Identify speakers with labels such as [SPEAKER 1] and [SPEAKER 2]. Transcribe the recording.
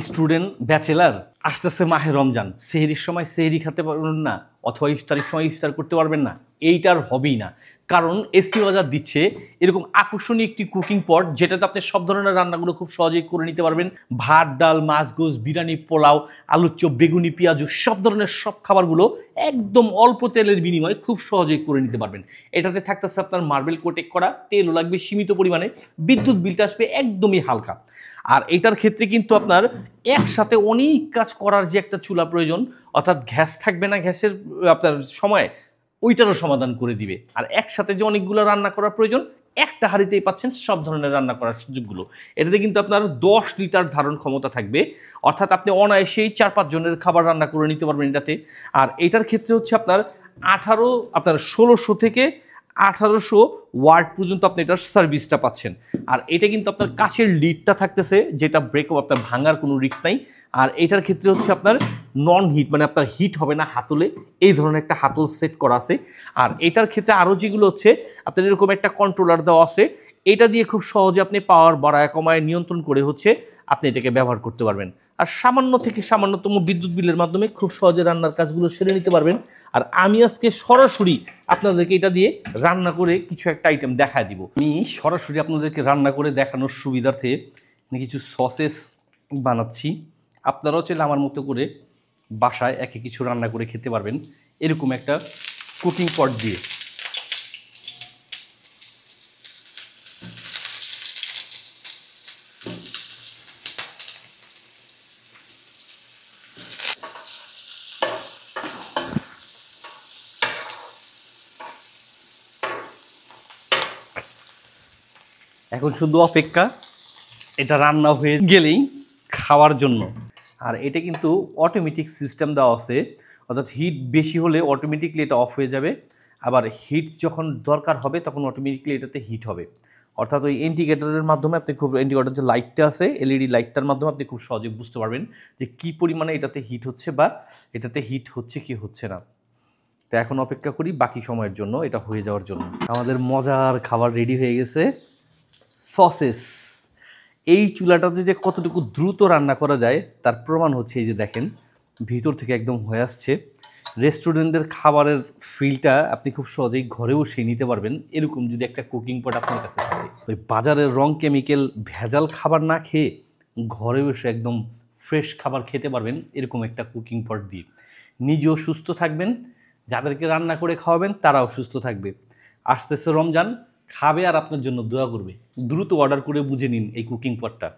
[SPEAKER 1] Student bachelor আসতেছে মাহে রমজান, সেহরির সময় সেহরি খেতে পারবেন না, অথবা ইফতারের সময় ইফতার করতে পারবেন না, এইটার হবেই না। কারণ এসটি বাজার দিচ্ছে এরকম আকর্ষণীয় একটি কুকিং পট, যেটাতে আপনি সব ধরনের রান্নাগুলো খুব সহজেই করে নিতে পারবেন। ভাত, ডাল, মাছ, গোস, বিরিয়ানি, পোলাও, আলুর চপ, বেগুনি, পেঁয়াজু, সব ধরনের সব খাবারগুলো একদম অল্প তেলের বিনিময়ে খুব সহজেই করে নিতে পারবেন। এটাতে থাকতেছে আপনার মার্বেল কোটেক করা, তেলও লাগবে সীমিত পরিমাণে, বিদ্যুৎ বিলটা আসবে একদমই হালকা। আর এটার ক্ষেত্রে কিন্তু আপনার একসাথে অনেক কাজ করার যে একটা চুলা প্রয়োজন, অর্থাৎ গ্যাস থাকবে না, গ্যাসের আপনার সময় ওইটারও সমাধান করে দিবে। আর একসাথে যে অনেকগুলো রান্না করার প্রয়োজন, একটা হাঁড়িতেই পাচ্ছেন সব ধরনের রান্না করার সুযোগগুলো। এটাতে কিন্তু আপনার 10 লিটার ধারণ ক্ষমতা থাকবে, অর্থাৎ আপনি অনায়াসেই 4-5 জনের খাবার রান্না করে নিতে পারবেন এটাতে। আর এটার ক্ষেত্রে হচ্ছে আপনার 1600 থেকে 1800 ওয়াট পর্যন্ত আপনি এটার সার্ভিসটা পাচ্ছেন। আর এটা কিন্তু আপনার কাচের লিডটা থাকতেছে, যেটা ব্রেকও আপনার ভাঙার কোনো রিস্ক নাই। আর এটার ক্ষেত্রে হচ্ছে আপনার নন হিট, মানে আপনার হিট হবে না হাতলে, এই ধরনের একটা হাতল সেট করা আছে। আর এটার ক্ষেত্রে আরও যেগুলো হচ্ছে আপনার এরকম একটা কন্ট্রোলার দেওয়া আছে, এটা দিয়ে খুব সহজে আপনি পাওয়ার বাড়ায় কমায় নিয়ন্ত্রণ করে হচ্ছে আপনি এটাকে ব্যবহার করতে পারবেন। আর সামান্য থেকে সামান্যতম বিদ্যুৎ বিলের মাধ্যমে খুব সহজে রান্নার কাজগুলো সেরে নিতে পারবেন। আর আমি আজকে সরাসরি আপনাদেরকে এটা দিয়ে রান্না করে কিছু একটা আইটেম দেখায় দিব। আমি সরাসরি আপনাদেরকে রান্না করে দেখানোর সুবিধার্থে কিছু সসেস বানাচ্ছি। আপনারাও চাইলে আমার মতো করে বাসায় একে কিছু রান্না করে খেতে পারবেন এরকম একটা কুকিং পট দিয়ে। এখন শুধু অপেক্ষা এটা রান্না হয়ে গেলেই খাওয়ার জন্য। আর এটা কিন্তু অটোমেটিক সিস্টেম দেওয়া আছে, অর্থাৎ হিট বেশি হলে অটোমেটিকলি এটা অফ হয়ে যাবে, আবার হিট যখন দরকার হবে তখন অটোমেটিকলি এটাতে হিট হবে। অর্থাৎ ওই ইন্ডিকেটরের মাধ্যমে আপনি খুব, ইন্ডিকেটর যে লাইটটা আছে এলইডি লাইটটার মাধ্যমে আপনি খুব সহজে বুঝতে পারবেন যে কী পরিমাণে এটাতে হিট হচ্ছে বা এটাতে হিট হচ্ছে কি হচ্ছে না। তো এখন অপেক্ষা করি বাকি সময়ের জন্য এটা হয়ে যাওয়ার জন্য। আমাদের মজার খাবার রেডি হয়ে গেছে, সসেস। এই চুলাটাতে যে কতটুকু দ্রুত রান্না করা যায় তার প্রমাণ হচ্ছে এই যে দেখেন, ভিতর থেকে একদম হয়ে আসছে। রেস্টুরেন্টের খাবারের ফিলটা আপনি খুব সহজেই ঘরে বসে নিতে পারবেন এরকম যদি একটা কুকিং পট আপনার কাছে থাকে। ওই বাজারের রং কেমিক্যাল ভেজাল খাবার না খেয়ে ঘরে বসে একদম ফ্রেশ খাবার খেতে পারবেন এরকম একটা কুকিং পট দিয়ে। নিজেও সুস্থ থাকবেন, যাদেরকে রান্না করে খাওয়াবেন তারাও সুস্থ থাকবে। আসতেছে রমজান, খাবে আর আপনার জন্য দোয়া করবে। দ্রুত অর্ডার করে বুঝে নিন এই কুকিং পটটা।